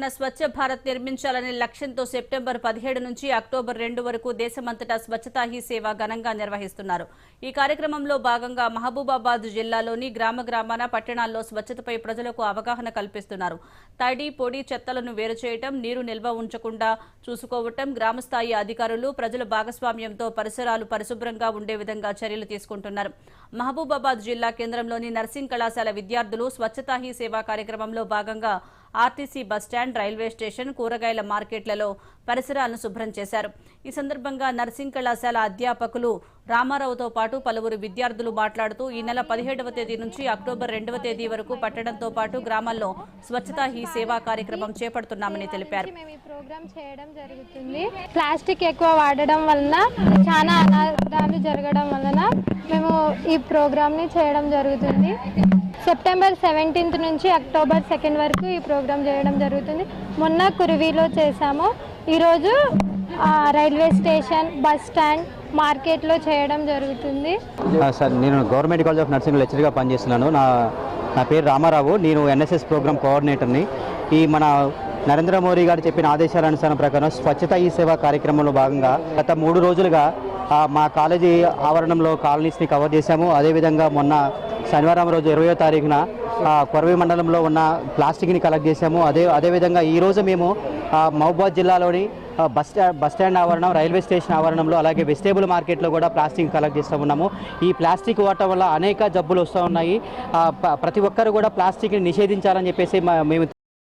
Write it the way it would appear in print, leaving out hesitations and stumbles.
పరిపాలన స్వచ్ఛ భారత్ నిర్మించాలనే లక్ష్యంతో సెప్టెంబర్ 17 నుంచి అక్టోబర్ 2 వరకు దేశమంతటా స్వచ్ఛతా హీ సేవ ఘనంగా నిర్వహిస్తున్నారు. ఈ కార్యక్రమంలో భాగంగా మహబూబాబాద్ జిల్లాలోని గ్రామాన పట్టణాల్లో స్వచ్ఛతపై ప్రజలకు అవగాహన కల్పిస్తున్నారు. తడి పొడి చెత్తలను వేరు చేయటం, నీరు నిల్వ ఉంచకుండా చూసుకోవటం, గ్రామస్థాయి అధికారులు ప్రజల భాగస్వామ్యంతో పరిసరాలు పరిశుభ్రంగా ఉండే విధంగా చర్యలు తీసుకుంటున్నారు. మహబూబాబాద్ జిల్లా కేంద్రంలోని నర్సింగ్ కళాశాల విద్యార్థులు స్వచ్ఛతా హీ సేవ కార్యక్రమంలో భాగంగా ఆర్టీసీ బస్టాండ్, రైల్వే స్టేషన్, కూరగాయల మార్కెట్లలో పరిసరాలను శుభ్రం చేశారు. ఈ సందర్భంగా నర్సింగ్ కళాశాల అధ్యాపకులు రామారావుతో పాటు పలువురు విద్యార్థులు మాట్లాడుతూ ఈ నెల 17వ తేదీ నుంచి అక్టోబర్ 2వ తేదీ వరకు పట్టడంతో పాటు గ్రామాల్లో స్వచ్ఛతా హీ సేవా కార్యక్రమం చేపడుతున్నామని తెలిపారు. మేము ఈ ప్రోగ్రామ్ చేయడం జరుగుతుంది. ప్లాస్టిక్ ఎక్కువ వాడడం వలన చాలా అనాథాలు జరగడం వలన మేము ఈ ప్రోగ్రామ్ ని చేయడం జరుగుతుంది. సెప్టెంబర్ 17 నుంచి అక్టోబర్ 2 వరకు ఈ ప్రోగ్రామ్ చేయడం జరుగుతుంది. మొన్న కురివిలో చేశాము. ఈరోజు రైల్వే స్టేషన్, బస్ స్టాండ్, మార్కెట్లో చేయడం జరుగుతుంది. సార్, నేను గవర్నమెంట్ కాలేజ్ ఆఫ్ నర్సింగ్ లెక్చరర్గా పనిచేస్తున్నాను. నా పేరు రామారావు. నేను ఎన్ఎస్ఎస్ ప్రోగ్రామ్ కోఆర్డినేటర్ని. ఈ మన నరేంద్ర మోడీ గారు చెప్పిన ఆదేశాల ప్రకారం స్వచ్ఛత ఈ సేవా కార్యక్రమంలో భాగంగా గత 3 రోజులుగా మా కాలేజీ ఆవరణంలో కాలనీస్ని కవర్ చేశాము. అదేవిధంగా మొన్న శనివారం రోజు 20వ తారీఖున కొరవి మండలంలో ఉన్న ప్లాస్టిక్ని కలెక్ట్ చేశాము. అదేవిధంగా ఈరోజు మేము మహబూబాబాద్ జిల్లాలోని బస్ స్టాండ్ ఆవరణం, రైల్వే స్టేషన్ ఆవరణంలో, అలాగే వెజిటేబుల్ మార్కెట్లో కూడా ప్లాస్టిక్ కలెక్ట్ చేస్తూ ఉన్నాము. ఈ ప్లాస్టిక్ వాడటం వల్ల అనేక జబ్బులు వస్తూ ఉన్నాయి. ప్రతి ఒక్కరు కూడా ప్లాస్టిక్ని నిషేధించాలని చెప్పేసి మేము